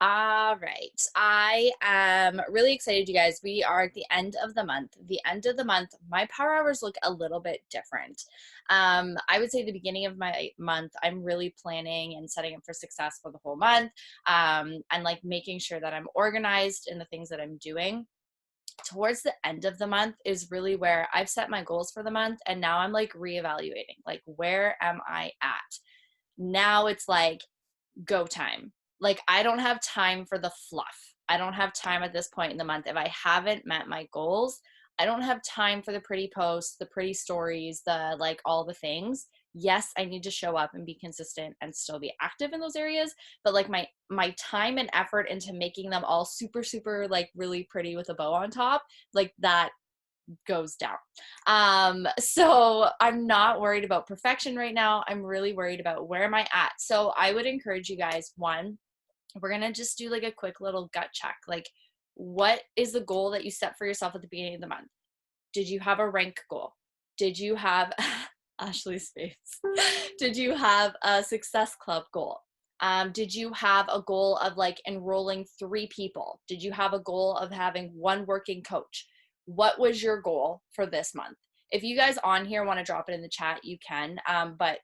All right. I am really excited, you guys. We are at the end of the month. The end of the month, my power hours look a little bit different. I would say the beginning of my month, I'm really planning and setting up for success for the whole month, and like making sure that I'm organized in the things that I'm doing. Towards the end of the month is really where I've set my goals for the month, and now I'm like reevaluating, like, where am I at? Now it's like, go time. Like, I don't have time for the fluff. I don't have time at this point in the month. If I haven't met my goals, I don't have time for the pretty posts, the pretty stories, the like all the things. Yes, I need to show up and be consistent and still be active in those areas, but like my time and effort into making them all super super like really pretty with a bow on top, like that goes down. So I'm not worried about perfection right now. I'm really worried about where am I at. So I would encourage you guys, one, we're going to just do like a quick little gut check. Like, what is the goal that you set for yourself at the beginning of the month? Did you have a rank goal? Did you have Ashley's face? Did you have a success club goal? Did you have a goal of like enrolling 3 people? Did you have a goal of having one working coach? What was your goal for this month? If you guys on here want to drop it in the chat, you can. But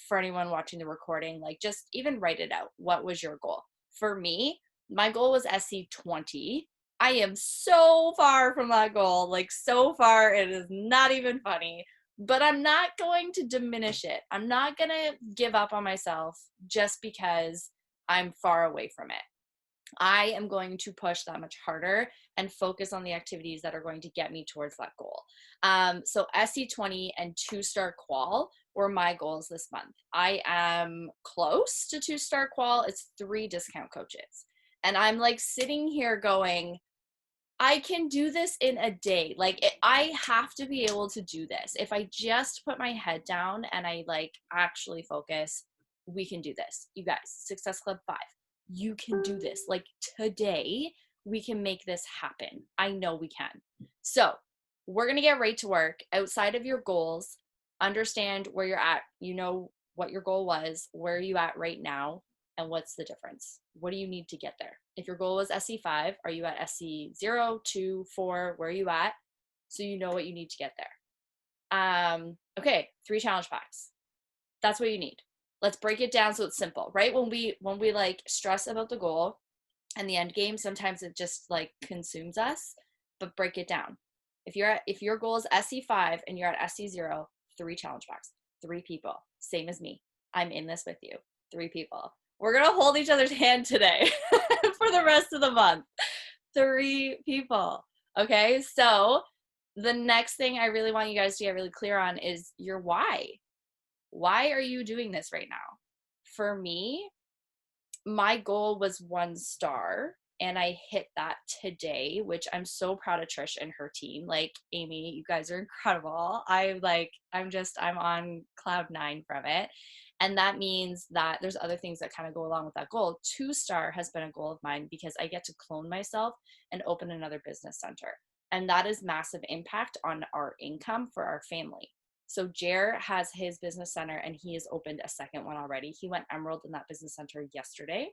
for anyone watching the recording, like just even write it out. What was your goal? For me, my goal was SC20. I am so far from that goal, like so far, it is not even funny, but I'm not going to diminish it. I'm not going to give up on myself just because I'm far away from it. I am going to push that much harder and focus on the activities that are going to get me towards that goal. So SC20 and 2-star qual were my goals this month. I am close to 2-star qual. It's 3 discount coaches. And I'm like sitting here going, I can do this in a day. Like I have to be able to do this. If I just put my head down and I like actually focus, we can do this. You guys, Success Club 5, you can do this. Like today, we can make this happen. I know we can. So we're going to get right to work. Outside of your goals, understand where you're at. You know what your goal was. Where are you at right now? And what's the difference? What do you need to get there? If your goal was SC5, are you at SC0, 2, 4? Where are you at? So you know what you need to get there. Okay, 3 challenge packs. That's what you need. Let's break it down so it's simple, right? When we like stress about the goal and the end game, sometimes it just like consumes us, but break it down. If your goal is SC5 and you're at SC0, 3 challenge packs, 3 people, same as me. I'm in this with you. 3 people. We're going to hold each other's hand today for the rest of the month. 3 people. Okay. So the next thing I really want you guys to get really clear on is your why. Why are you doing this right now? For me, my goal was 1 star and I hit that today, which I'm so proud of Trish and her team. Like, Amy, you guys are incredible. I'm on cloud 9 from it. And that means that there's other things that kind of go along with that goal. 2-star has been a goal of mine because I get to clone myself and open another business center. And that is massive impact on our income for our family. So Jer has his business center and he has opened a second one already. He went emerald in that business center yesterday.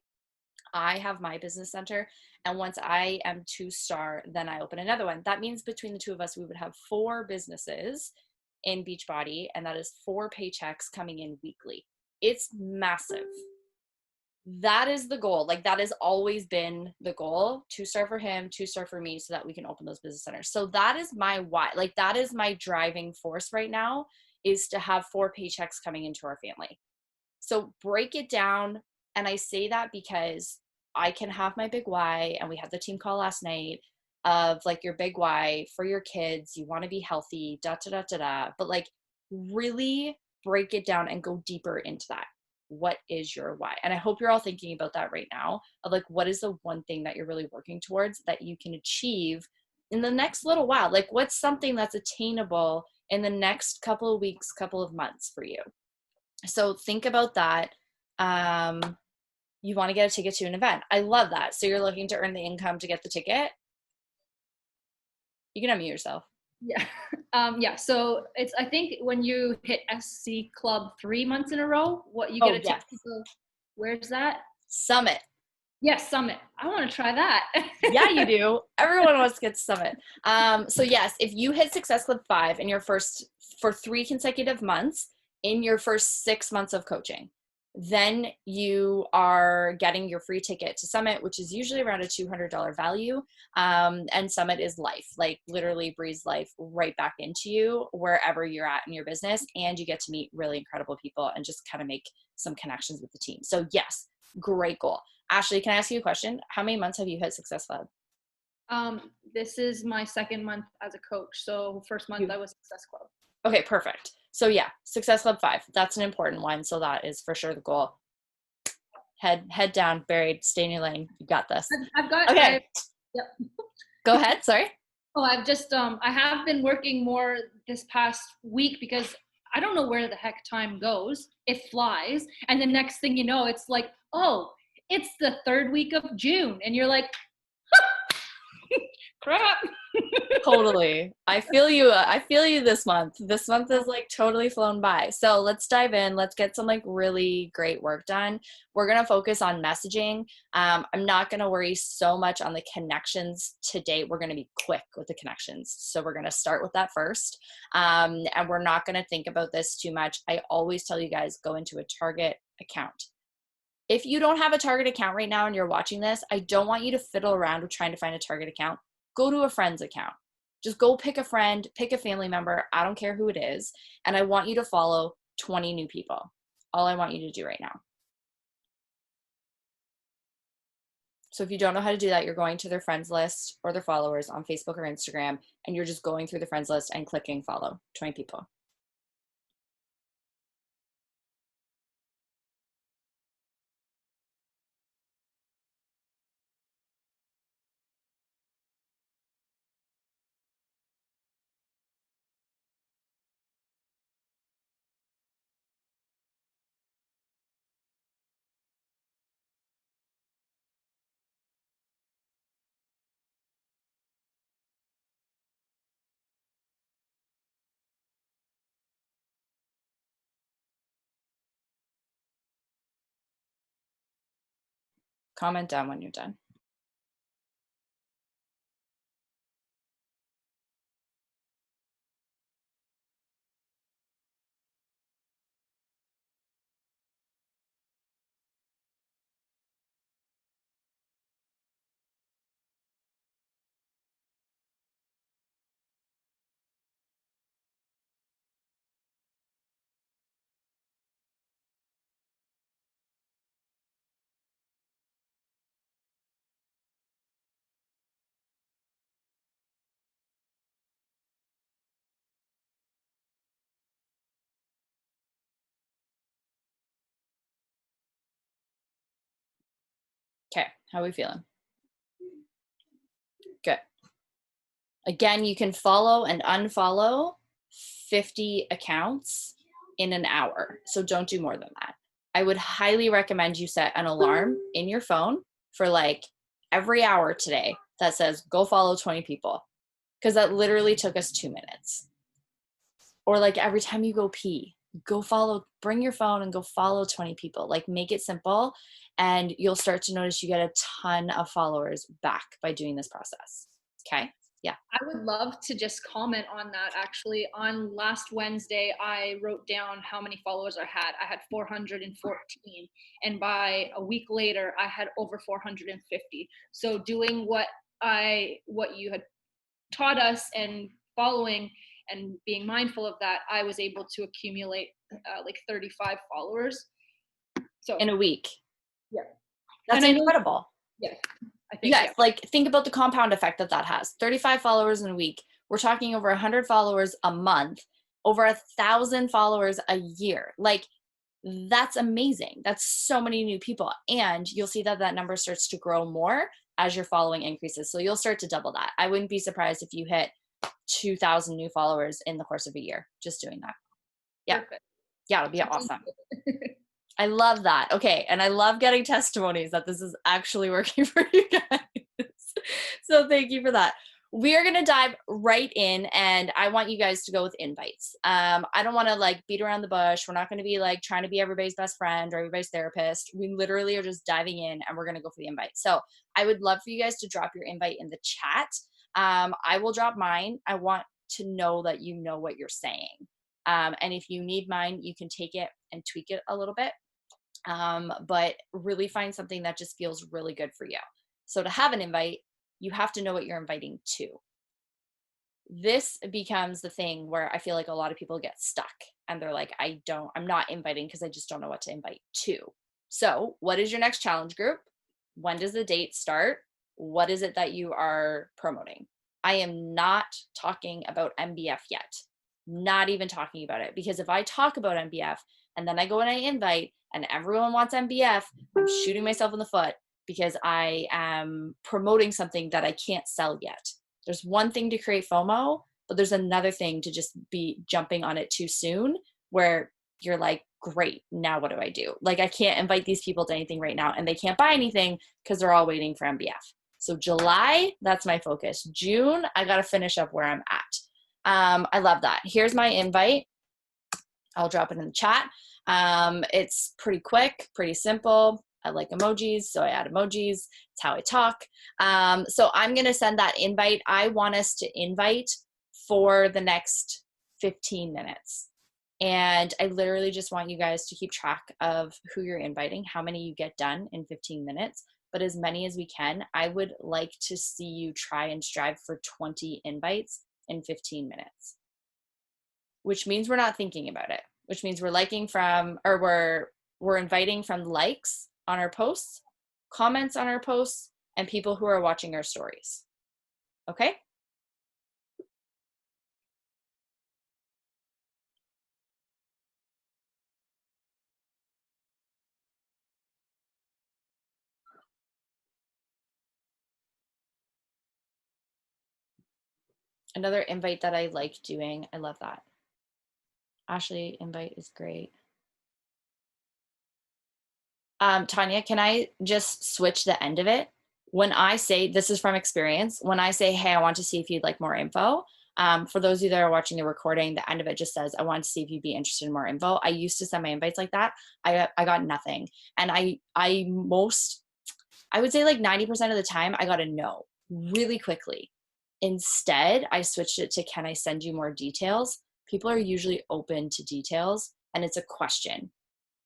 I have my business center, and once I am 2-star, then I open another one. That means between the two of us, we would have 4 businesses in Beachbody, and that is 4 paychecks coming in weekly. It's massive. That is the goal. Like that has always been the goal. 2-star for him, 2-star for me, so that we can open those business centers. So that is my why. Like that is my driving force right now, is to have 4 paychecks coming into our family. So break it down. And I say that because I can have my big why, and we had the team call last night of like your big why for your kids. You want to be healthy, da da da da da. But like really break it down and go deeper into that. What is your why? And I hope you're all thinking about that right now, of like, what is the one thing that you're really working towards that you can achieve in the next little while? Like, what's something that's attainable in the next couple of weeks, couple of months for you? So think about that. You want to get a ticket to an event. I love that. So you're looking to earn the income to get the ticket. You can unmute yourself. Yeah. Yeah. So it's, I think when you hit SC Club 3 months in a row, what you get a Yes. ticket to, where's that? Summit. Yes, Summit. I want to try that. Yeah, you do. Everyone wants to get to Summit. So yes, if you hit Success Club 5 in your first for 3 consecutive months in your first 6 months of coaching, then you are getting your free ticket to Summit, which is usually around a $200 value. And Summit is life, like literally breathes life right back into you wherever you're at in your business. And you get to meet really incredible people and just kind of make some connections with the team. So yes, great goal. Ashley, can I ask you a question? How many months have you hit Success Club? This is my second month as a coach. So first month You I was Success Club. okay, perfect. So yeah, Success Club 5. That's an important one. So that is for sure the goal. Head down, buried, stay in your lane. You got this. I Okay, yep. go ahead. Sorry. Oh, I've just I have been working more this past week because I don't know where the heck time goes. It flies, and the next thing you know, it's like, oh, it's the third week of June, and you're like, crap. Totally. I feel you. I feel you this month. This month is like totally flown by. So let's dive in. Let's get some like really great work done. We're going to focus on messaging. I'm not going to worry so much on the connections today. We're going to be quick with the connections. So we're going to start with that first. And we're not going to think about this too much. I always tell you guys, go into a target account. If you don't have a target account right now and you're watching this, I don't want you to fiddle around with trying to find a target account. Go to a friend's account. Just go pick a friend, pick a family member. I don't care who it is. And I want you to follow 20 new people. All I want you to do right now. So if you don't know how to do that, you're going to their friends list or their followers on Facebook or Instagram, and you're just going through the friends list and clicking follow 20 people. Comment down when you're done. Okay, how are we feeling? Good. Again, you can follow and unfollow 50 accounts in an hour. So don't do more than that. I would highly recommend you set an alarm in your phone for like every hour today that says go follow 20 people, because that literally took us 2 minutes. Or like every time you go pee, go follow, bring your phone and go follow 20 people. Like make it simple, and you'll start to notice you get a ton of followers back by doing this process. Okay. Yeah. I would love to just comment on that. Actually, on last Wednesday, I wrote down how many followers I had. I had 414, and by a week later, I had over 450. So doing what you had taught us and following and being mindful of that, I was able to accumulate like 35 followers. So In a week. yeah, That's and I know, incredible. yeah, I You think guys, yeah. like, think about the compound effect that that has. 35 followers in a week. We're talking over 100 followers a month, over 1,000 followers a year. Like, that's amazing. That's so many new people. And you'll see that that number starts to grow more as your following increases. So you'll start to double that. I wouldn't be surprised if you hit 2,000 new followers in the course of a year just doing that. Yeah. Perfect. Yeah, it'll be awesome. I love that. Okay. And I love getting testimonies that this is actually working for you guys. So thank you for that. we are going to dive right in, and I want you guys to go with invites. I don't want to like beat around the bush. We're not going to be like trying to be everybody's best friend or everybody's therapist. We literally are just diving in, and we're going to go for the invite. So I would love for you guys to drop your invite in the chat. I will drop mine. I want to know that you know what you're saying. And if you need mine, you can take it and tweak it a little bit. But really find something that just feels really good for you. So to have an invite, you have to know what you're inviting to. This becomes the thing where I feel like a lot of people get stuck and they're like, I'm not inviting because I just don't know what to invite to. So, what is your next challenge group? When does the date start? What is it that you are promoting? I am not talking about MBF yet. Not even talking about it, because if I talk about MBF and then I go and I invite and everyone wants MBF, I'm shooting myself in the foot because I am promoting something that I can't sell yet. There's one thing to create FOMO, but there's another thing to just be jumping on it too soon where you're like, great, now what do I do? Like, I can't invite these people to anything right now and they can't buy anything because they're all waiting for MBF. So July, that's my focus. June, I got to finish up where I'm at. I love that. Here's my invite. I'll drop it in the chat. It's pretty quick, pretty simple. I like emojis, so I add emojis. It's how I talk. So I'm going to send that invite. I want us to invite for the next 15 minutes. And I literally just want you guys to keep track of who you're inviting, how many you get done in 15 minutes, but as many as we can. I would like to see you try and strive for 20 invites in 15 minutes, which means we're not thinking about it, which means we're liking from, or we're inviting from likes on our posts, comments on our posts, and people who are watching our stories. Okay? Another invite that I like doing, I love that. Ashley, invite is great. Tanya, can I just switch the end of it? When I say, this is from experience, when I say, hey, I want to see if you'd like more info, for those of you that are watching the recording, the end of it just says, I want to see if you'd be interested in more info. I used to send my invites like that. I got nothing. And I would say like 90% of the time I got a no really quickly. Instead, I switched it to, can I send you more details? People are usually open to details and it's a question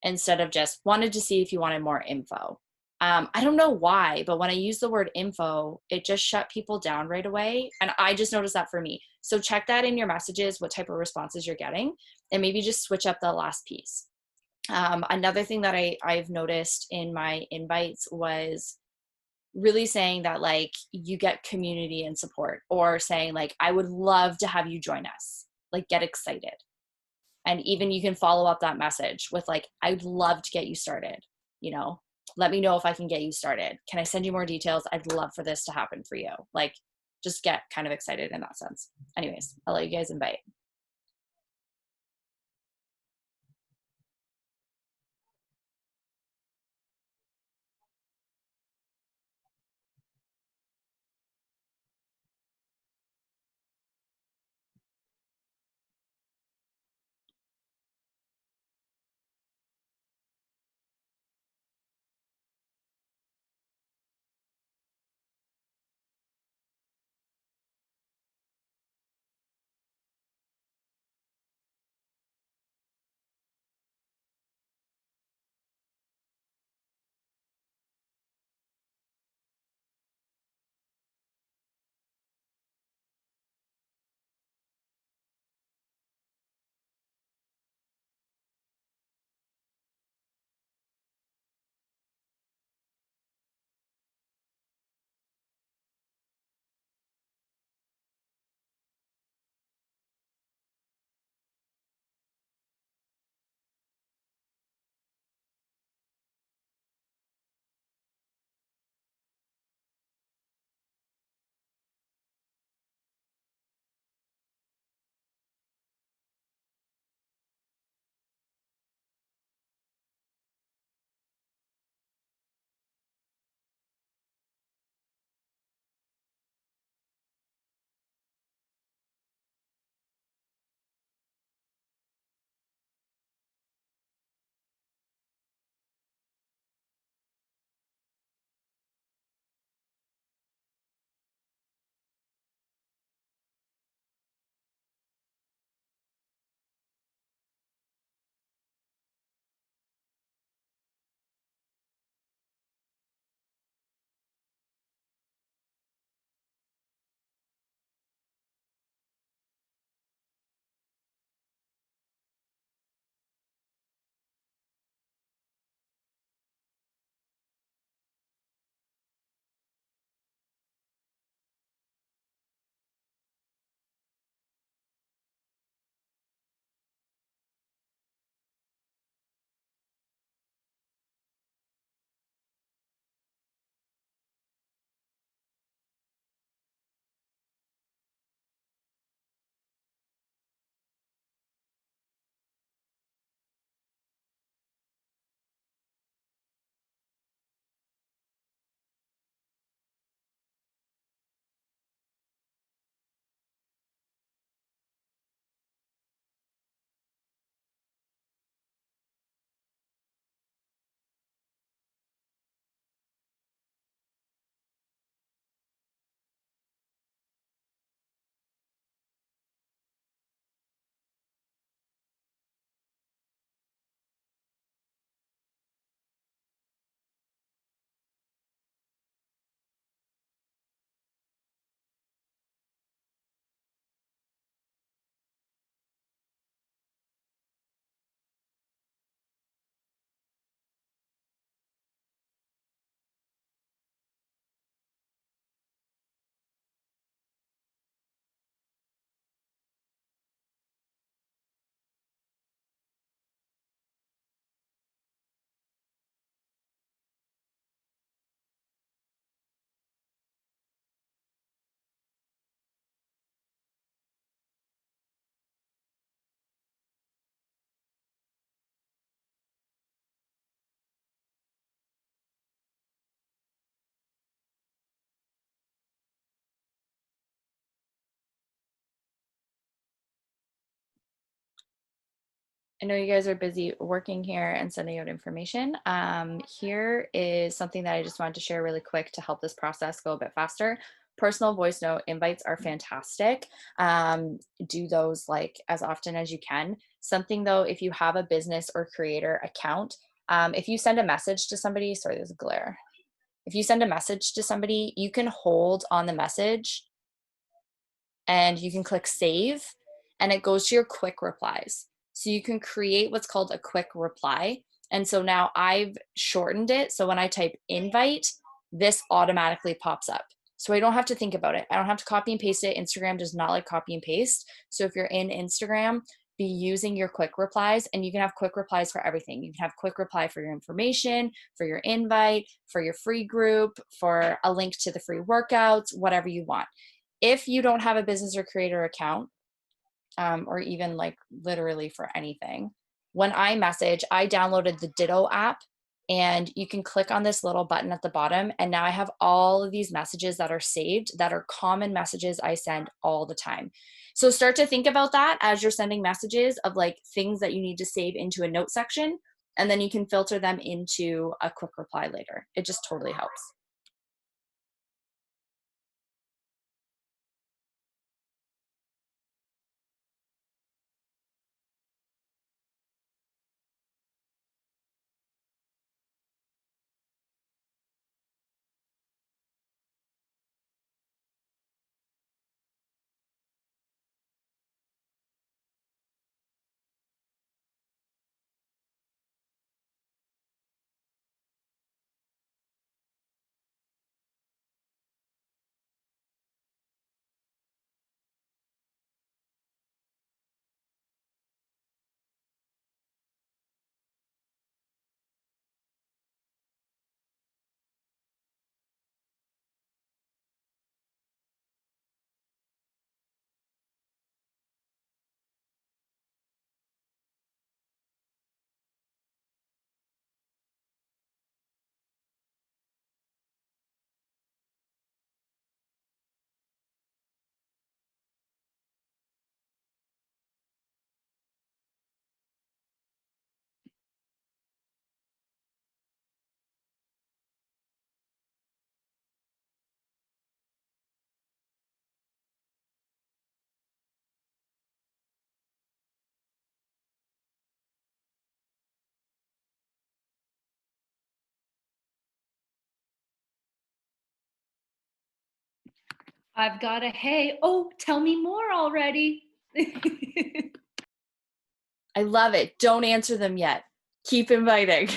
instead of just wanted to see if you wanted more info. I don't know why, but when I use the word info, it just shut people down right away. And I just noticed that for me. So check that in your messages, what type of responses you're getting, and maybe just switch up the last piece. Another thing that I've noticed in my invites was really saying that like you get community and support, or saying like, I would love to have you join us, like get excited. And even you can follow up that message with like, I'd love to get you started, you know, let me know if I can get you started. Can I send you more details? I'd love for this to happen for you. Like, just get kind of excited in that sense. Anyways, I'll let you guys invite. I know you guys are busy working here and sending out information. Here is something that I just wanted to share really quick to help this process go a bit faster. Personal voice note invites are fantastic. Do those like as often as you can. Something though, if you have a business or creator account, if you send a message to somebody, sorry, there's a glare. If you send a message to somebody, you can hold on the message and you can click save and it goes to your quick replies. So you can create what's called a quick reply. And so now I've shortened it. So when I type invite, this automatically pops up. So I don't have to think about it. I don't have to copy and paste it. Instagram does not like copy and paste. So if you're in Instagram, be using your quick replies and you can have quick replies for everything. You can have quick reply for your information, for your invite, for your free group, for a link to the free workouts, whatever you want. If you don't have a business or creator account, or even like literally for anything, when I message, I downloaded the Ditto app and you can click on this little button at the bottom. And now I have all of these messages that are saved that are common messages I send all the time. So start to think about that as you're sending messages of like things that you need to save into a note section. And then you can filter them into a quick reply later. It just totally helps. I've got a hey, oh, tell me more already. I love it. Don't answer them yet. Keep inviting.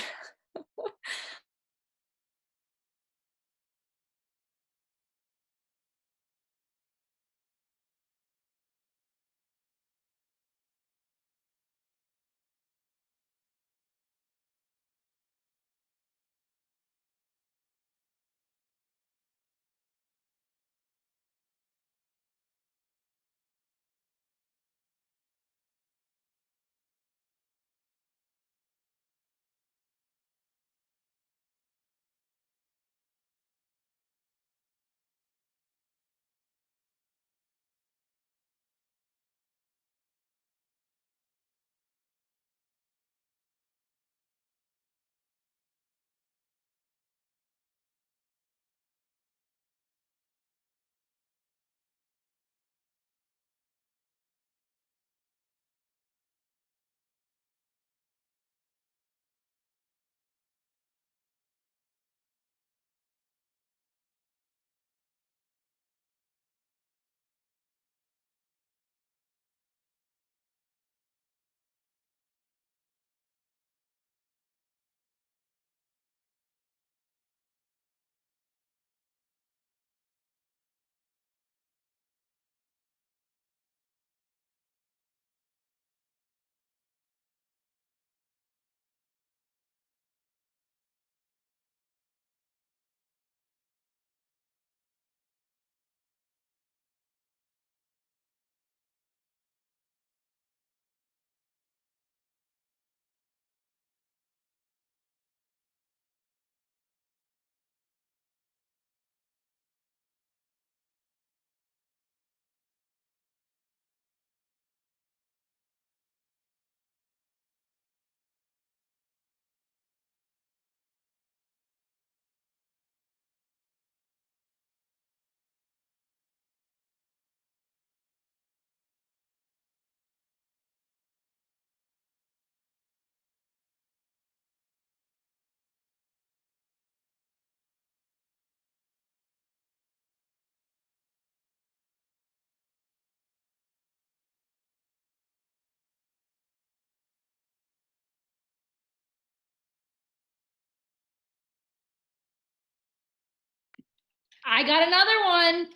I got another one.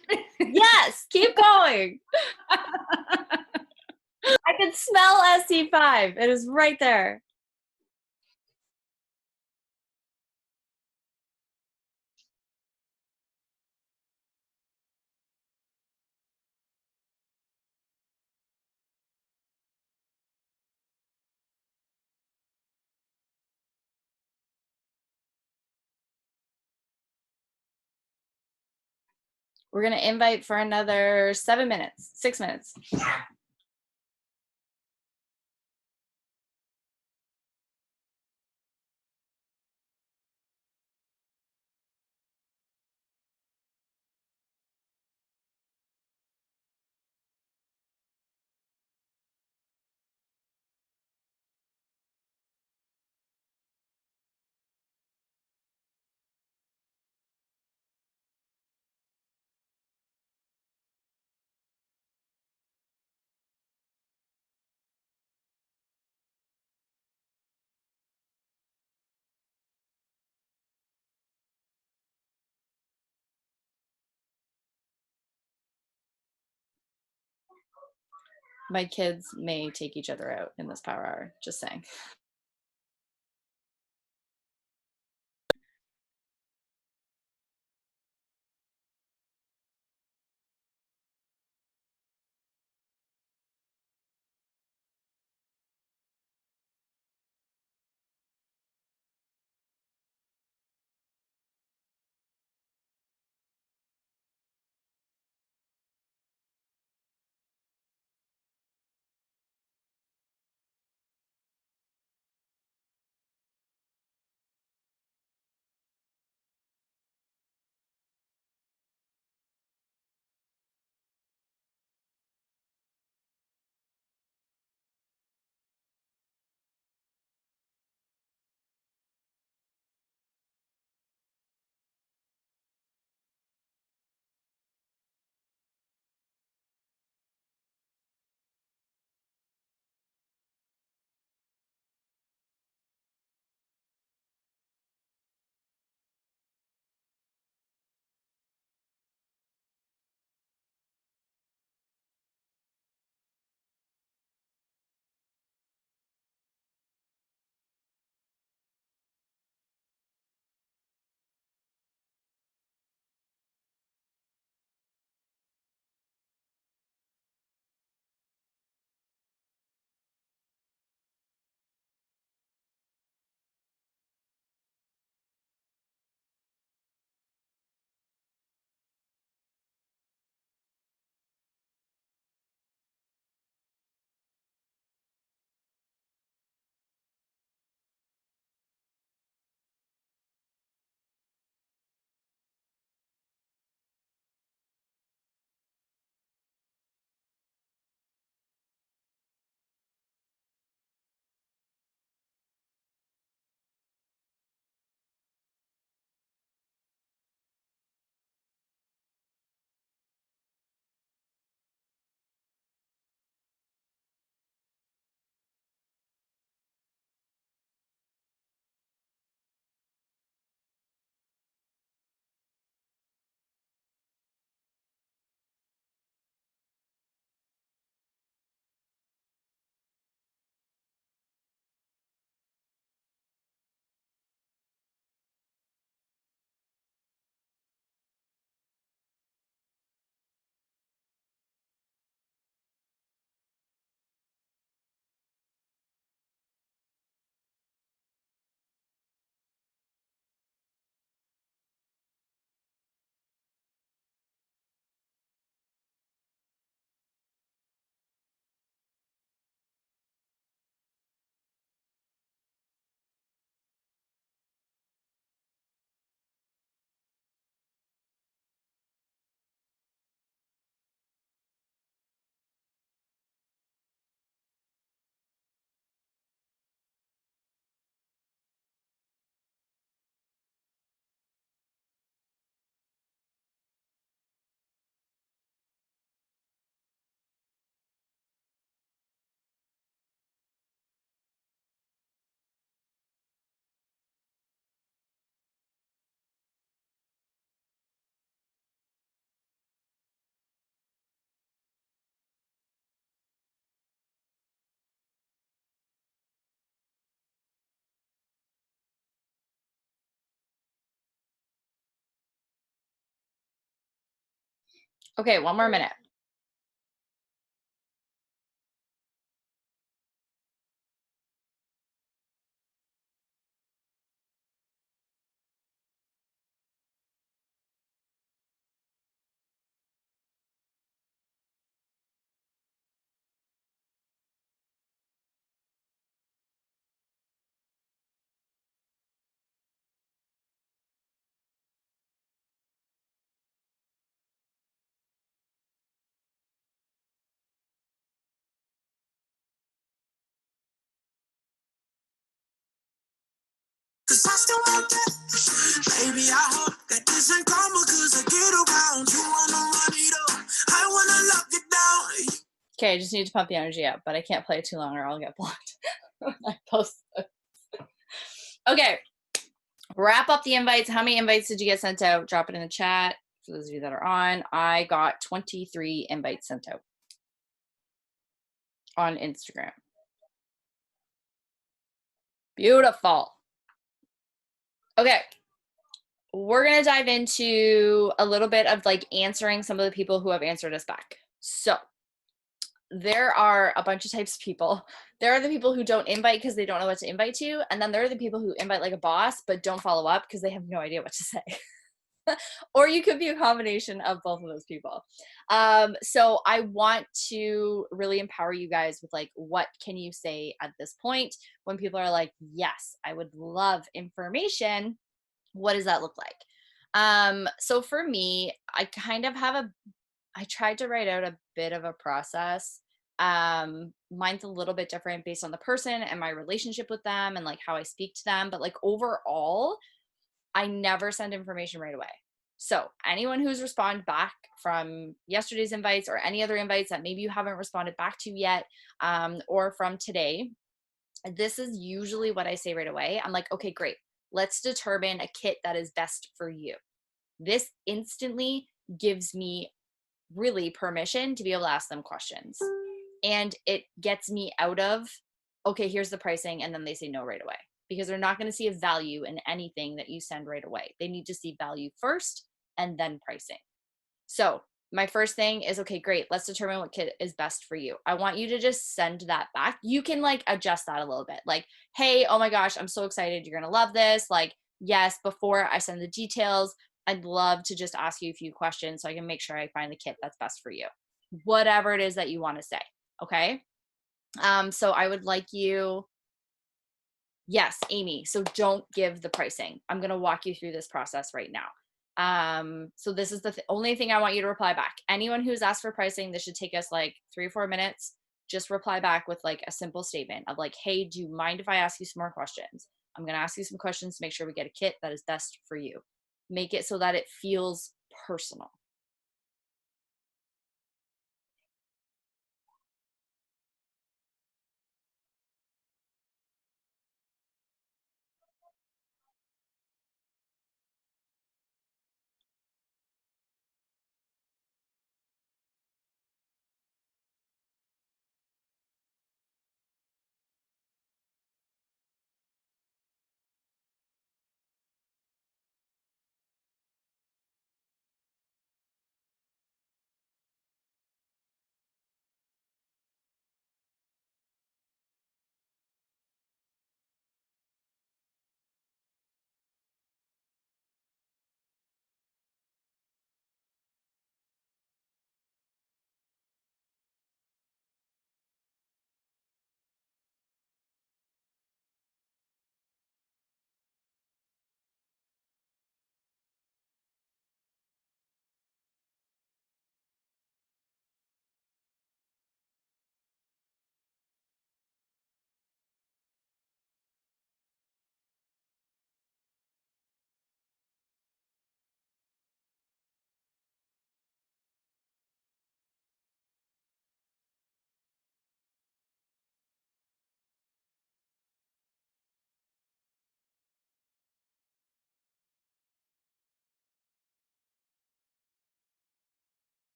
Yes, keep going. I can smell SC5. It is right there. We're going to invite for another 7 minutes, 6 minutes. My kids may take each other out in this power hour, just saying. Okay, one more minute. Cause I still want that. Baby, I hope that this ain't karma, cause I get around. You wanna run it up, I wanna lock it down. Okay, I just need to pump the energy up, but I can't play it too long or I'll get blocked when I post this. Okay, wrap up the invites. How many invites did you get sent out? Drop it in the chat for those of you that are on. I got 23 invites sent out on Instagram. Beautiful. Okay, we're going to dive into a little bit of like answering some of the people who have answered us back. So there are a bunch of types of people. There are the people who don't invite because they don't know what to invite to. And then there are the people who invite like a boss, but don't follow up because they have no idea what to say. Or you could be a combination of both of those people. So I want to really empower you guys with like, what can you say at this point when people are like, yes, I would love information. What does that look like? So for me, I kind of have I tried to write out a bit of a process. Mine's a little bit different based on the person and my relationship with them and like how I speak to them. But like overall, I never send information right away. So anyone who's responded back from yesterday's invites or any other invites that maybe you haven't responded back to yet, or from today, this is usually what I say right away. I'm like, okay, great. Let's determine a kit that is best for you. This instantly gives me really permission to be able to ask them questions. And it gets me out of, okay, here's the pricing. And then they say no right away because they're not going to see a value in anything that you send right away. They need to see value first and then pricing. So my first thing is, okay, great. Let's determine what kit is best for you. I want you to just send that back. You can like adjust that a little bit. Like, hey, oh my gosh, I'm so excited. You're going to love this. Like, yes, before I send the details, I'd love to just ask you a few questions so I can make sure I find the kit that's best for you. Whatever it is that you want to say. Okay. So I would like you, yes, Amy. So don't give the pricing. I'm going to walk you through this process right now. So this is the only thing I want you to reply back. Anyone who's asked for pricing, this should take us like 3 or 4 minutes. Just reply back with like a simple statement of like, hey, do you mind if I ask you some more questions? I'm going to ask you some questions to make sure we get a kit that is best for you. Make it so that it feels personal.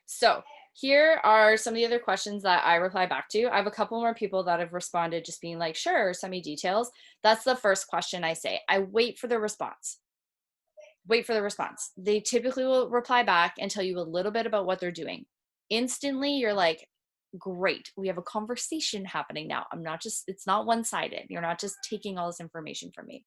So here are some of the other questions that I reply back to. I have a couple more people that have responded just being like, sure, send me details. That's the first question I say. I wait for the response. Wait for the response. They typically will reply back and tell you a little bit about what they're doing. Instantly, you're like, great, we have a conversation happening now. It's not one-sided. You're not just taking all this information from me.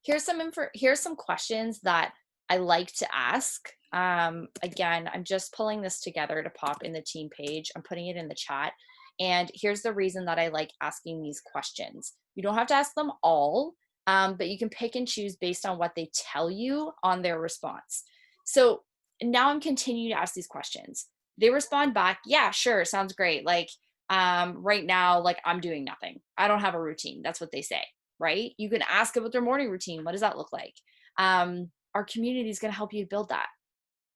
Here's some questions that I like to ask. Again, I'm just pulling this together to pop in the team page. I'm putting it in the chat. And here's the reason that I like asking these questions. You don't have to ask them all, but you can pick and choose based on what they tell you on their response. So now I'm continuing to ask these questions. They respond back, yeah, sure, sounds great. Like right now, like I'm doing nothing. I don't have a routine. That's what they say, right? You can ask about their morning routine. What does that look like? Our community is going to help you build that.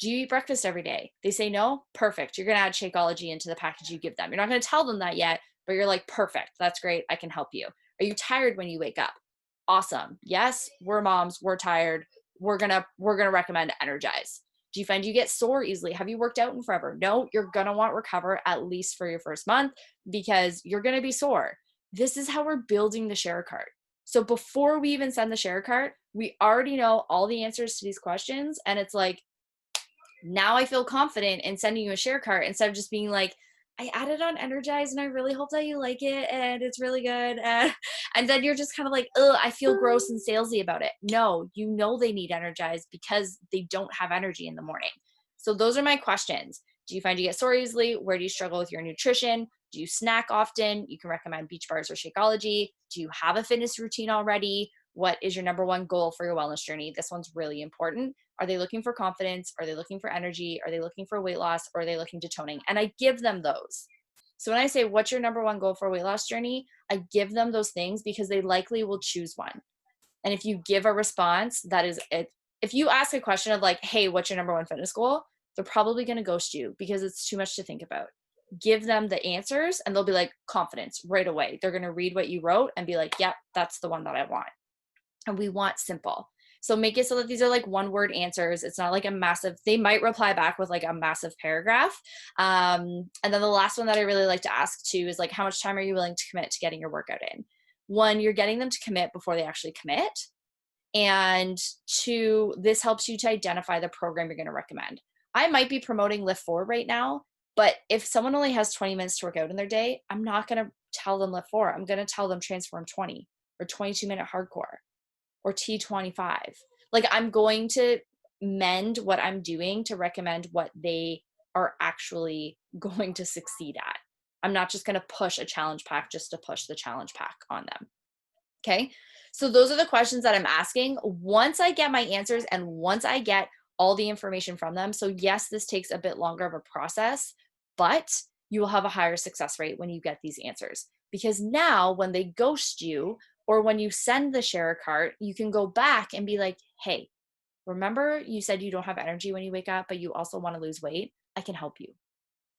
Do you eat breakfast every day? They say no. Perfect. You're going to add Shakeology into the package you give them. You're not going to tell them that yet, but you're like, perfect. That's great. I can help you. Are you tired when you wake up? Awesome. Yes, we're moms. We're tired. We're going to recommend Energize. Do you find you get sore easily? Have you worked out in forever? No, you're going to want Recover at least for your first month because you're going to be sore. This is how we're building the share cart. So before we even send the share cart, we already know all the answers to these questions. And it's like, now I feel confident in sending you a share cart instead of just being like, I added on Energize and I really hope that you like it and it's really good. And then you're just kind of like, oh, I feel gross and salesy about it. No, you know they need Energize because they don't have energy in the morning. So those are my questions. Do you find you get sore easily? Where do you struggle with your nutrition? Do you snack often? You can recommend Beach Bars or Shakeology. Do you have a fitness routine already? What is your number one goal for your wellness journey? This one's really important. Are they looking for confidence? Are they looking for energy? Are they looking for weight loss? Or are they looking to toning? And I give them those. So when I say, what's your number one goal for a weight loss journey? I give them those things because they likely will choose one. And if you give a response that is it, if you ask a question of like, hey, what's your number one fitness goal? They're probably going to ghost you because it's too much to think about. Give them the answers and they'll be like, confidence right away. They're going to read what you wrote and be like, yep, that's the one that I want. And we want simple. So make it so that these are like one word answers. It's not like a massive, they might reply back with like a massive paragraph. And then the last one that I really like to ask too is like, how much time are you willing to commit to getting your workout in? One, you're getting them to commit before they actually commit. And two, this helps you to identify the program you're going to recommend. I might be promoting Lift 4 right now, but if someone only has 20 minutes to work out in their day, I'm not going to tell them Lift 4. I'm going to tell them Transform 20 or 22-minute hardcore or T25. Like I'm going to mend what I'm doing to recommend what they are actually going to succeed at. I'm not just going to push a challenge pack just to push the challenge pack on them. Okay. So those are the questions that I'm asking. Once I get my answers and once I get all the information from them. So yes, this takes a bit longer of a process, but you will have a higher success rate when you get these answers. Because now when they ghost you or when you send the share cart, you can go back and be like, hey, remember you said you don't have energy when you wake up, but you also want to lose weight? I can help you.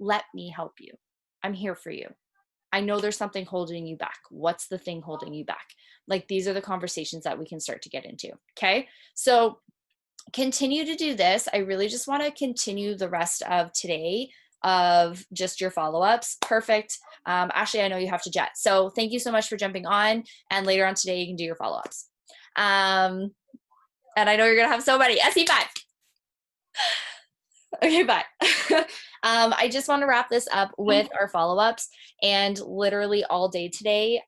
Let me help you. I'm here for you. I know there's something holding you back. What's the thing holding you back? Like these are the conversations that we can start to get into. Okay. So continue to do this. I really just want to continue the rest of today of just your follow-ups. Perfect. Ashley, I know you have to jet. So thank you so much for jumping on. And later on today, you can do your follow-ups. And I know you're going to have so many. SE5. Okay, bye. I just want to wrap this up with our follow-ups and literally all day today.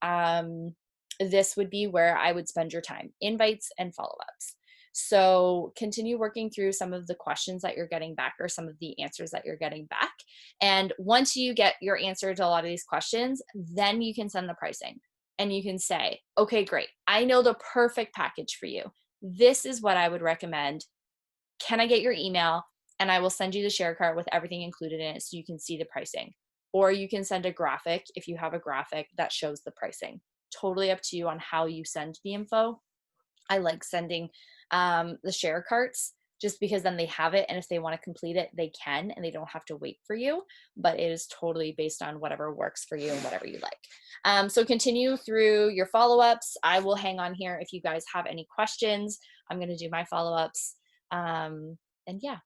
This would be where I would spend your time, invites and follow-ups. So continue working through some of the questions that you're getting back or some of the answers that you're getting back. And once you get your answer to a lot of these questions, then you can send the pricing and you can say, okay, great. I know the perfect package for you. This is what I would recommend. Can I get your email? And I will send you the share cart with everything included in it so you can see the pricing. Or you can send a graphic if you have a graphic that shows the pricing. Totally up to you on how you send the info. I like sending the share carts just because then they have it. And if they want to complete it, they can, and they don't have to wait for you. But it is totally based on whatever works for you and whatever you like. So continue through your follow-ups. I will hang on here if you guys have any questions. I'm going to do my follow-ups. And yeah.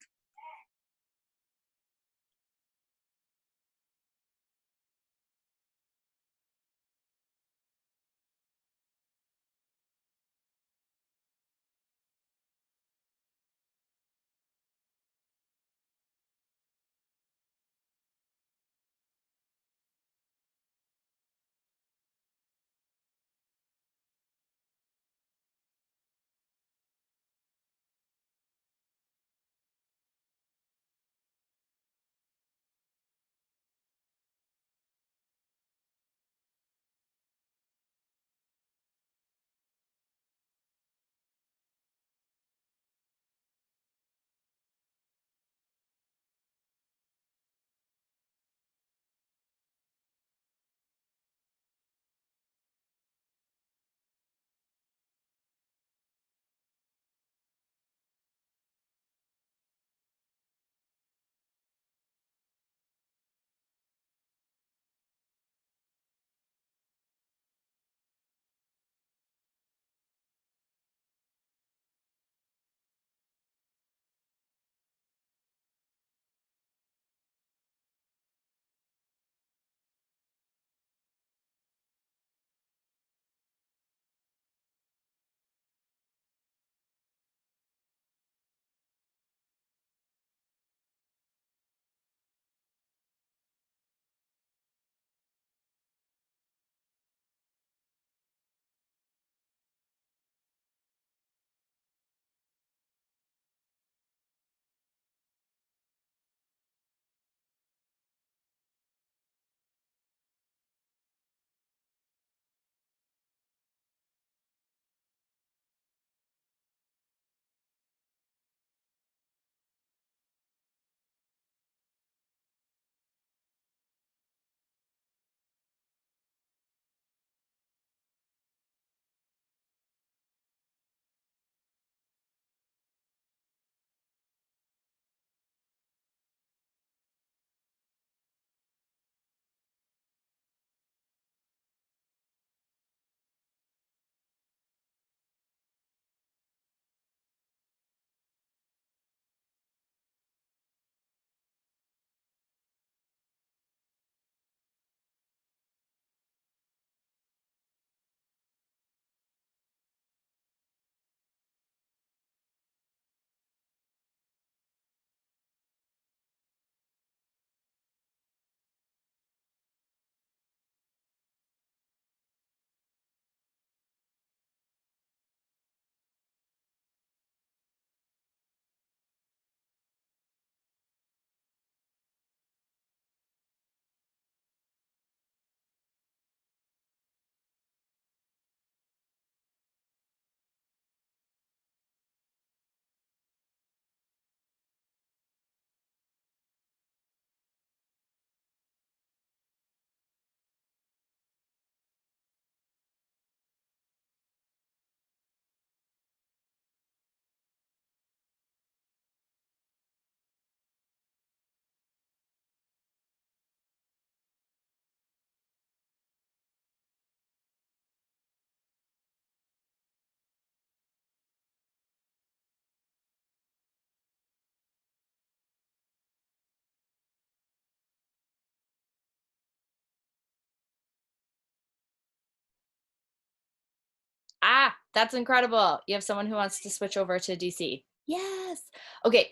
That's incredible. You have someone who wants to switch over to DC. Yes. Okay.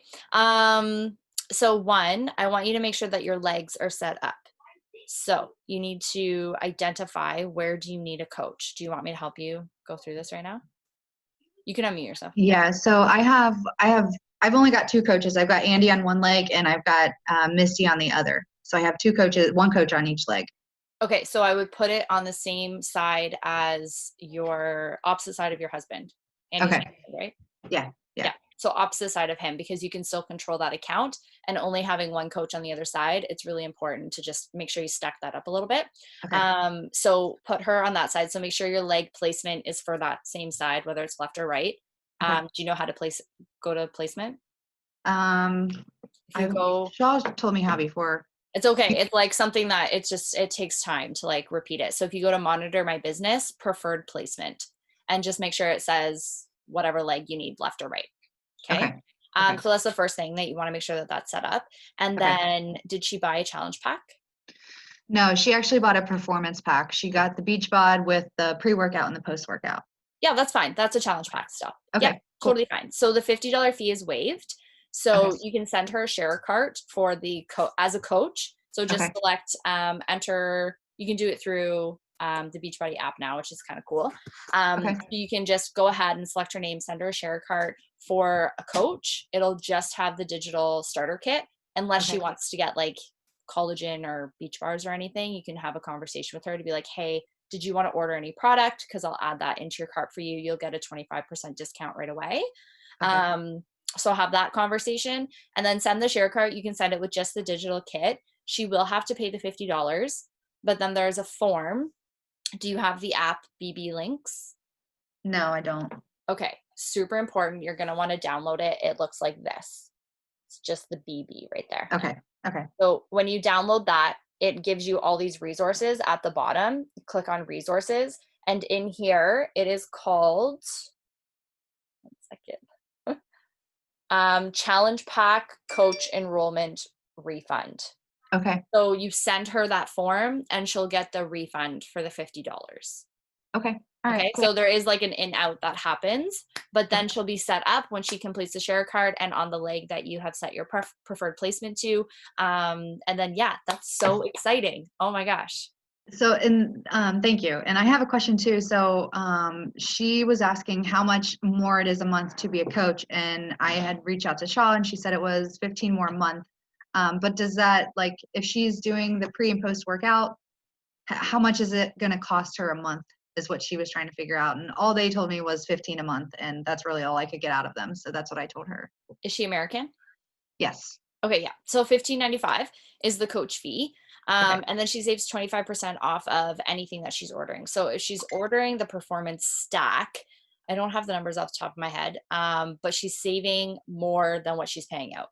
So one, I want you to make sure that your legs are set up. So you need to identify, where do you need a coach? Do you want me to help you go through this right now? You can unmute yourself. Yeah, so I've only got two coaches. I've got Andy on one leg and I've got Misty on the other. So I have two coaches, one coach on each leg. Okay, so I would put it on the same side as your opposite side of your husband. Andy's Okay. husband, right? Yeah. So opposite side of him, because you can still control that account, and only having one coach on the other side, it's really important to just make sure you stack that up a little bit. Okay. So put her on that side. So make sure your leg placement is for that same side, whether it's left or right. Okay. Do you know how to go to placement? If you I've go, Shaw's told me how before. it's okay. It's like something that it takes time to like repeat it. So if you go to monitor my business, preferred placement, and just make sure it says whatever leg you need, left or right. Okay. Okay. So that's the first thing that you want to make sure that that's set up. And Okay. then did she buy a challenge pack? No, she actually bought a performance pack. She got the beach bod with the pre-workout and the post-workout. Yeah, that's fine. That's a challenge pack still. Okay, Yeah, cool. totally fine. So the $50 fee is waived. So Okay. you can send her a share cart for the as a coach. So just Okay. select, enter. You can do it through the Beachbody app now, which is kind of cool. Okay. So you can just go ahead and select her name, send her a share cart for a coach. It'll just have the digital starter kit, unless she Okay. wants to get like collagen or beach bars or anything. You can have a conversation with her to be like, hey, did you want to order any product? Because I'll add that into your cart for you. You'll get a 25% discount right away. Okay. So have that conversation, and then send the share cart. You can send it with just the digital kit. She will have to pay the $50, but then there's a form. Do you have the app BB Links? No, I don't. Okay, super important. You're going to want to download it. It looks like this. It's just the BB right there. Okay. Okay. So when you download that, it gives you all these resources at the bottom. Click on resources, and in here it is called, 1 second, Challenge Pack Coach Enrollment Refund. Okay. So you send her that form and she'll get the refund for the $50. Okay. All right. Okay, Cool. so there is like an in-out that happens, but then she'll be set up when she completes the share card and on the leg that you have set your preferred placement to. And then, yeah, that's so exciting. Oh my gosh. So, and thank you. And I have a question too. So, she was asking how much more it is a month to be a coach, and I had reached out to Shaw, and she said it was 15 more a month. But does that, like, if she's doing the pre and post workout, how much is it going to cost her a month? Is what she was trying to figure out, and all they told me was 15 a month, and that's really all I could get out of them. So that's what I told her. Is she American? Yes. Okay, yeah. So $15.95 is the coach fee. Okay. And then she saves 25% off of anything that she's ordering. So if she's ordering the performance stack, I don't have the numbers off the top of my head, but she's saving more than what she's paying out.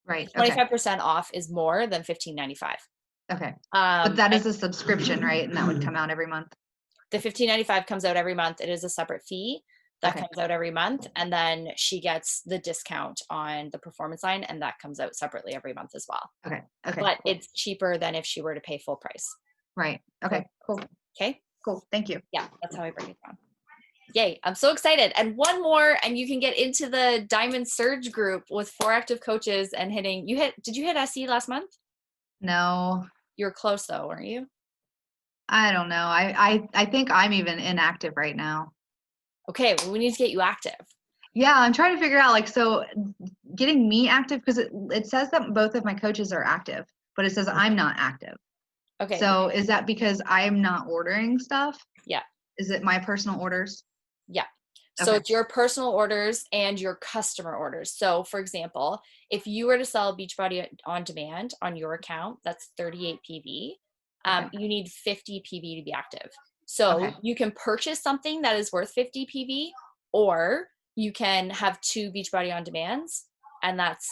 Right. Okay. 25% off is more than $15.95. Okay. But that is a subscription, right? And that would come out every month. The $15.95 comes out every month. It is a separate fee that Okay. comes out every month, and then she gets the discount on the performance line, and that comes out separately every month as well. Okay. Okay. But Cool. it's cheaper than if she were to pay full price. Right. Okay. Cool. Okay. Cool. Thank you. Yeah, that's how I break it down. Yay, I'm so excited. And one more, and you can get into the Diamond Surge group with 4 active coaches and did you hit SE last month? No, You were close though, weren't you? I don't know. I think I'm even inactive right now. Okay, well, we need to get you active. Yeah, I'm trying to figure out, like, so getting me active, because it says that both of my coaches are active, but it says I'm not active. Okay. So is that because I'm not ordering stuff? Yeah. Is it my personal orders? Yeah. So Okay. it's your personal orders and your customer orders. So for example, if you were to sell Beachbody on demand on your account, that's 38 PV. Okay. You need 50 PV to be active. So Okay. you can purchase something that is worth 50 PV, or you can have 2 Beachbody on demands, and that's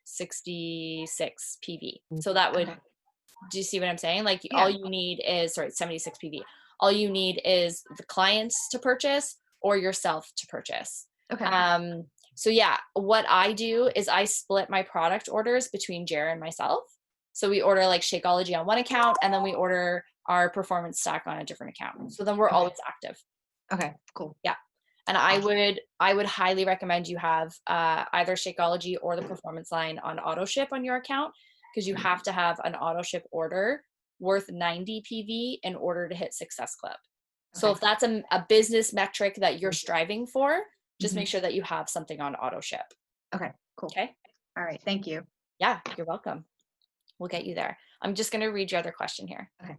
66 PV. So that would, Okay. do you see what I'm saying? Like Yeah. all you need is, 76 PV. All you need is the clients to purchase or yourself to purchase. Okay. So yeah, what I do is I split my product orders between Jer and myself. So we order like Shakeology on one account, and then we order our performance stack on a different account. So then we're Okay. always active. Okay. Cool. Yeah. And I would highly recommend you have either Shakeology or the Performance Line on auto ship on your account, because you have to have an auto ship order worth 90 PV in order to hit Success Club. So if that's a business metric that you're striving for, just make sure that you have something on auto ship. Okay, cool. Okay. All right. Thank you. Yeah, you're welcome. We'll get you there. I'm just going to read your other question here. Okay.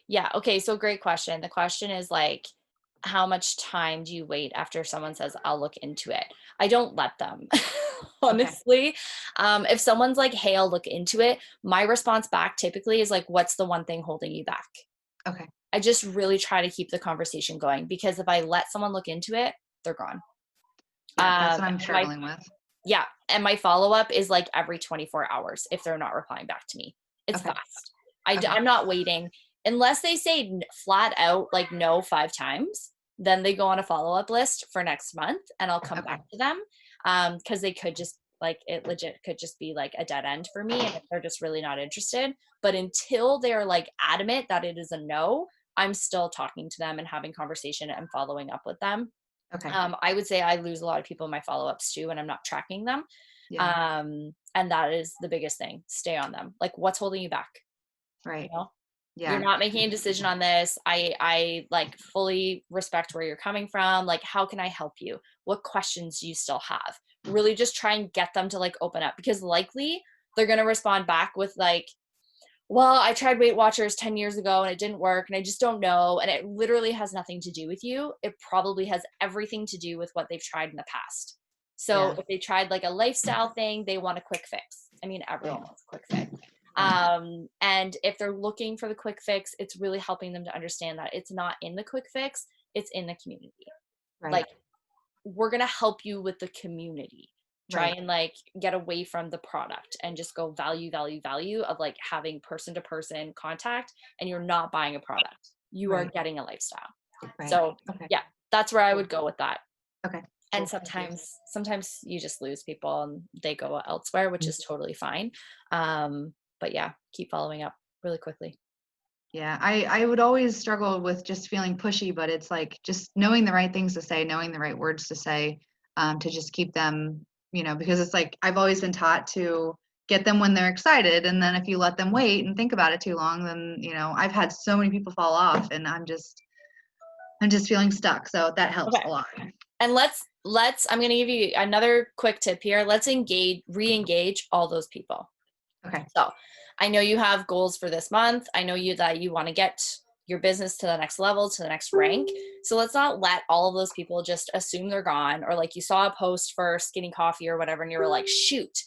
Yeah. Okay. So great question. The question is like, how much time do you wait after someone says, I'll look into it? I don't let them, honestly. If someone's like, hey, I'll look into it, my response back typically is like, what's the one thing holding you back? Okay. I just really try to keep the conversation going, because if I let someone look into it, they're gone. Yeah, that's what I'm struggling with. Yeah. And my follow-up is like every 24 hours if they're not replying back to me. It's fast. I'm not waiting. Unless they say flat out like no 5 times, then they go on a follow-up list for next month and I'll come back to them. Because they could just like, it legit could just be like a dead end for me, and if they're just really not interested. But until they're like adamant that it is a no, I'm still talking to them and having conversation and following up with them. Okay. I would say I lose a lot of people in my follow-ups too, and I'm not tracking them. Yeah. And that is the biggest thing. Stay on them. Like, what's holding you back? Right. You know? Yeah. You're not making a decision on this. I like fully respect where you're coming from. Like, how can I help you? What questions do you still have? Really just try and get them to like open up, because likely they're going to respond back with like, well, I tried Weight Watchers 10 years ago and it didn't work and I just don't know. And it literally has nothing to do with you. It probably has everything to do with what they've tried in the past. So if they tried like a lifestyle thing, they want a quick fix. I mean, everyone wants a quick fix. And if they're looking for the quick fix, it's really helping them to understand that it's not in the quick fix, it's in the community. Right. Like, we're going to help you with the community. Try and like get away from the product and just go value of like having person to person contact, and you're not buying a product. You are getting a lifestyle. So yeah, that's where I would go with that. Okay. And sometimes you just lose people and they go elsewhere, which is totally fine. But yeah, keep following up really quickly. Yeah, I would always struggle with just feeling pushy, but it's like just knowing the right things to say, knowing the right words to say, to just keep them, because it's like I've always been taught to get them when they're excited, and then if you let them wait and think about it too long, then I've had so many people fall off, and I'm just feeling stuck. So that helps a lot. And let's I'm going to give you another quick tip here. Let's re-engage all those people. Okay. So I know you have goals for this month. I know that you want to get your business to the next level, to the next rank. So let's not let all of those people just assume they're gone, or like you saw a post for Skinny Coffee or whatever and you were like, shoot.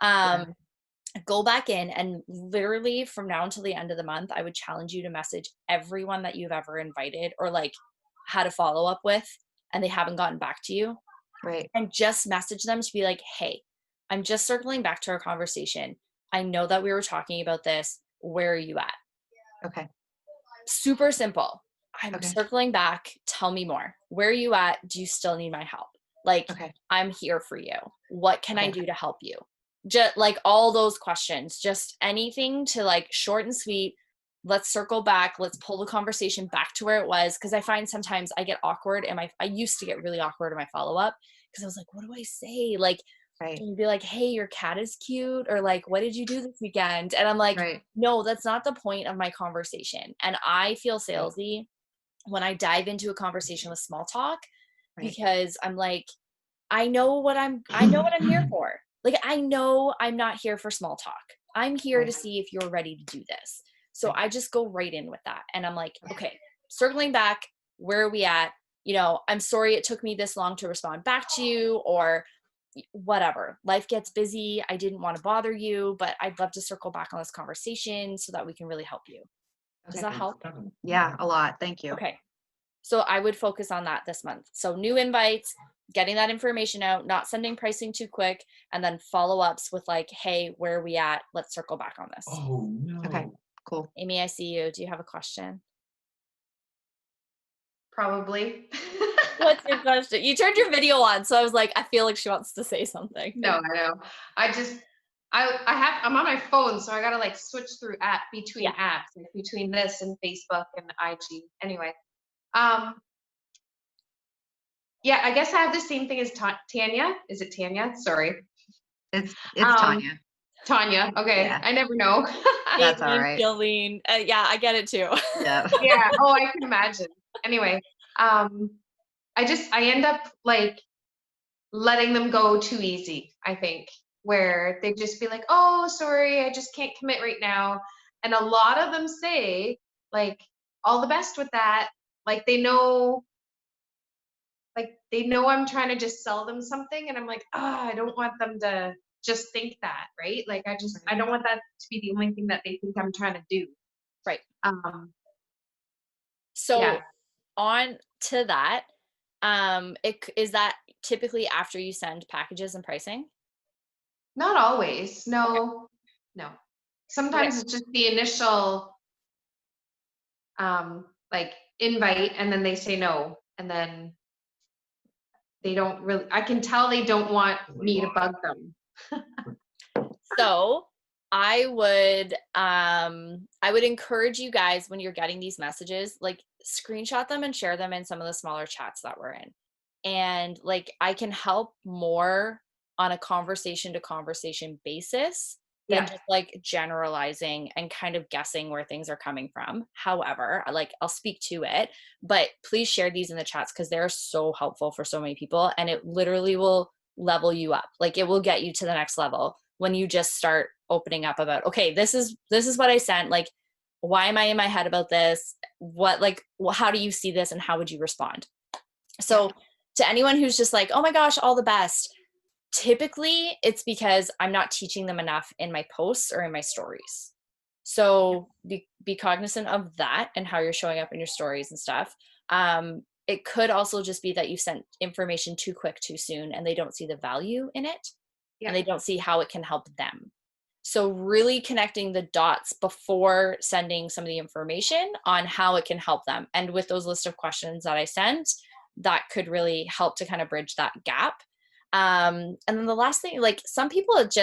Go back in and literally from now until the end of the month, I would challenge you to message everyone that you've ever invited or like had a follow up with and they haven't gotten back to you. Right. And just message them to be like, hey, I'm just circling back to our conversation. I know that we were talking about this. Where are you at? Okay. Super simple. I'm circling back. Tell me more. Where are you at? Do you still need my help? Like, I'm here for you. What can I do to help you? Just like all those questions, just anything to like short and sweet. Let's circle back. Let's pull the conversation back to where it was. Cause I find sometimes I get awkward and I used to get really awkward in my follow-up because I was like, what do I say? Like, can you be like, hey, your cat is cute? Or like, what did you do this weekend? And I'm like, no, that's not the point of my conversation. And I feel salesy when I dive into a conversation with small talk because I'm like, I know what I'm here for. Like, I know I'm not here for small talk. I'm here to see if you're ready to do this. So I just go right in with that. And I'm like, okay, circling back, where are we at? I'm sorry it took me this long to respond back to you, or whatever. Life gets busy. I didn't want to bother you, but I'd love to circle back on this conversation so that we can really help you. Does that help? Yeah, a lot. Thank you. Okay. So I would focus on that this month. So new invites, getting that information out, not sending pricing too quick, and then follow-ups with like, hey, where are we at? Let's circle back on this. Oh, no. Okay, cool. Amy, I see you. Do you have a question? Probably. What's your question? You turned your video on, so I was like, I feel like she wants to say something. No, I know. I'm on my phone, so I gotta like switch through between Yeah. apps, like between this and Facebook and IG. Anyway, yeah, I guess I have the same thing as Tanya. Is it Tanya? Sorry. It's Um, Tanya. Tanya. Okay, Yeah. I never know. That's all right. Chalene. Yeah, I get it too. Yeah. Yeah. Oh, I can imagine. Anyway, I end up like letting them go too easy, I think, where they just be like, oh, sorry, I just can't commit right now. And a lot of them say, like, all the best with that. Like they know I'm trying to just sell them something. And I'm like, I don't want them to just think that, right? Like, I don't want that to be the only thing that they think I'm trying to do. Right. Yeah. So on to that, is that typically after you send packages and pricing? Not always. No. Sometimes it's just the initial like invite, and then they say no, and then they don't really, I can tell they don't want me to bug them. So I would encourage you guys, when you're getting these messages, like screenshot them and share them in some of the smaller chats that we're in. And like, I can help more on a conversation to conversation basis than just like generalizing and kind of guessing where things are coming from. However, I'll speak to it, but please share these in the chats because they're so helpful for so many people, and it literally will level you up. Like, it will get you to the next level when you just start opening up about, okay, this is what I sent. Like, why am I in my head about this? How do you see this, and how would you respond? So to anyone who's just like, oh my gosh, all the best, typically it's because I'm not teaching them enough in my posts or in my stories. So be cognizant of that and how you're showing up in your stories and stuff. It could also just be that you sent information too quick, too soon, and they don't see the value in it, and they don't see how it can help them. So really connecting the dots before sending some of the information on how it can help them. And with those list of questions that I sent, that could really help to kind of bridge that gap. And then the last thing, like, some people it's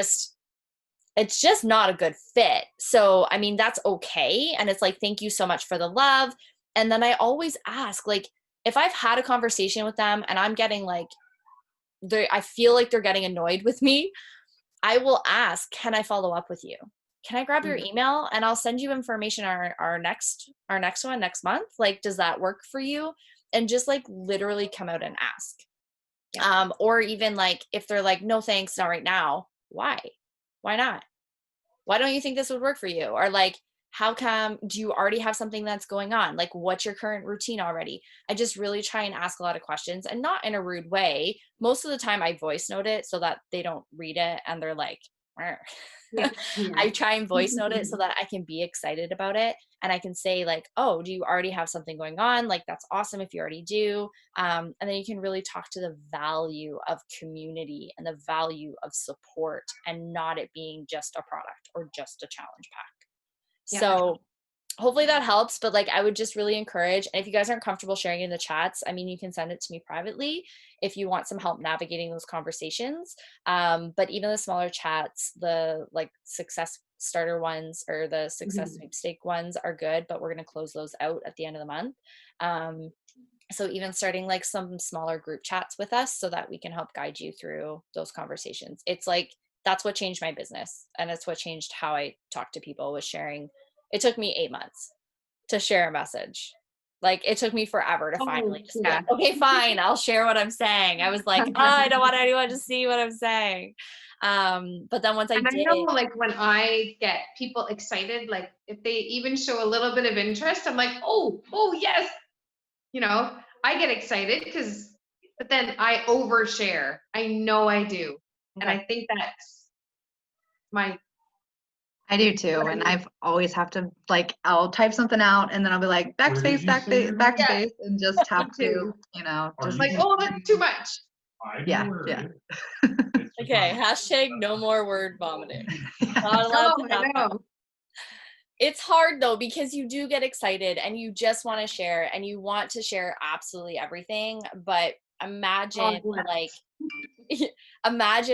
just not a good fit. So, I mean, that's okay. And it's like, thank you so much for the love. And then I always ask, like, if I've had a conversation with them and I'm getting like, I feel like they're getting annoyed with me, I will ask, can I follow up with you? Can I grab your email and I'll send you information our next one next month? Like, does that work for you? And just like literally come out and ask. Or even like, if they're like, no, thanks, not right now. Why not? Why don't you think this would work for you? Or like, how come, do you already have something that's going on? Like, what's your current routine already? I just really try and ask a lot of questions, and not in a rude way. Most of the time I voice note it so that they don't read it and they're like, I try and voice note it so that I can be excited about it. And I can say like, oh, do you already have something going on? Like, that's awesome if you already do. And then you can really talk to the value of community and the value of support, and not it being just a product or just a challenge pack. So hopefully that helps. But like, I would just really encourage, and if you guys aren't comfortable sharing it in the chats, I mean, you can send it to me privately if you want some help navigating those conversations. But even the smaller chats, the like success starter ones or the success sweepstake ones are good, but we're going to close those out at the end of the month. So even starting like some smaller group chats with us so that we can help guide you through those conversations. It's like, that's what changed my business, and it's what changed how I talk to people, was sharing. It took me 8 months to share a message. Like, it took me forever to finally just be like, okay, fine, I'll share what I'm saying. I was like, oh, I don't want anyone to see what I'm saying. But then once I did, know, like, when I get people excited, like if they even show a little bit of interest, I'm like, oh yes. You know, I get excited but then I overshare. I know I do. And I think that's I do too. And I've always have to, like, I'll type something out and then I'll be like, backspace, backspace, and just have to, just like, oh, that's too much. Yeah. Okay, hashtag no more word vomiting. Not allowed to happen. It's hard though, because you do get excited and you just want to share, and you want to share absolutely everything. But imagine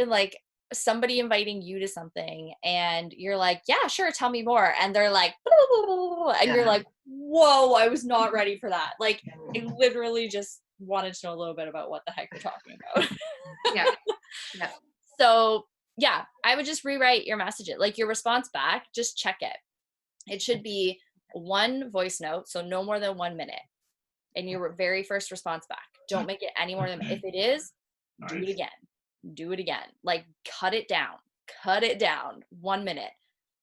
like somebody inviting you to something and you're like, yeah, sure, tell me more. And they're like, blah, blah, blah, blah, and you're like, whoa, I was not ready for that. Like, I literally just wanted to know a little bit about what the heck you're talking about. Yeah. Yeah. So yeah, I would just rewrite your message. Like your response back, just check it. It should be one voice note, so no more than 1 minute. And your very first response back. Don't make it any more than, if it is, do it again. Do it again. Like cut it down. Cut it down. 1 minute.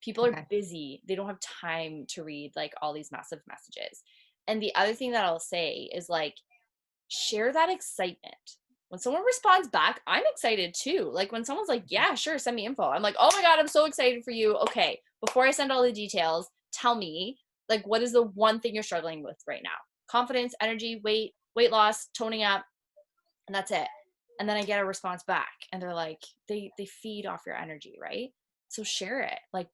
People are busy. They don't have time to read like all these massive messages. And the other thing that I'll say is like, share that excitement. When someone responds back, I'm excited too. Like when someone's like, yeah, sure, send me info. I'm like, oh my God, I'm so excited for you. Okay, before I send all the details, tell me, like, what is the one thing you're struggling with right now? Confidence, energy, weight loss, toning up, and that's it. And then I get a response back and they're like, they feed off your energy, right? So share it, like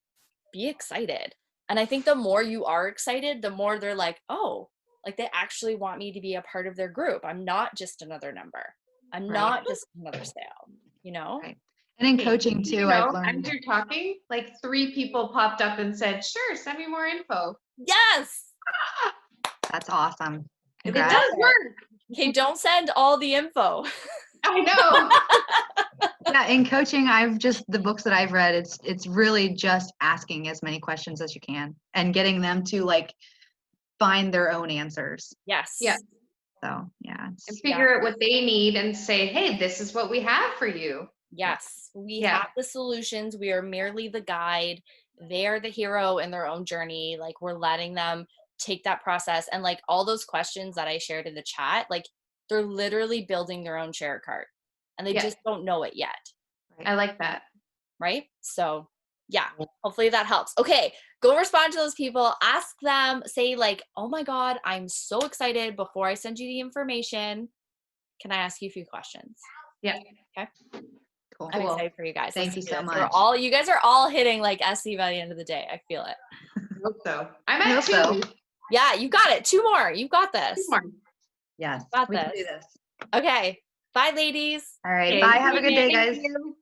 be excited. And I think the more you are excited, the more they're like, oh, like they actually want me to be a part of their group. I'm not just another number. I'm not just another sale, you know? Right. And in coaching too, I've learned. As you're talking, like 3 people popped up and said, sure, send me more info. Yes. That's awesome. It Congrats. does work. Okay, don't send all the info. I know. Yeah, in coaching, the books that I've read, it's really just asking as many questions as you can and getting them to like find their own answers. Yes. Yeah. So yeah. And figure out what they need and say, hey, this is what we have for you. Yes. We have the solutions. We are merely the guide. They are the hero in their own journey. Like we're letting them take that process. And like all those questions that I shared in the chat, like they're literally building their own share cart and they just don't know it yet. I like that. Right? So yeah, hopefully that helps. Okay, go respond to those people. Ask them, say like, oh my God, I'm so excited. Before I send you the information, can I ask you a few questions? Yeah. Okay. Cool. I'm excited for you guys. Thank you so much. You guys are all hitting like SC by the end of the day. I feel it. I hope so. I'm at 2. Yeah, you got it. 2 more. You've got this. 2 more. Yes. Got we this. can do this. Okay. Bye, ladies. All right. Okay, Bye. Have a good day, guys. thank you.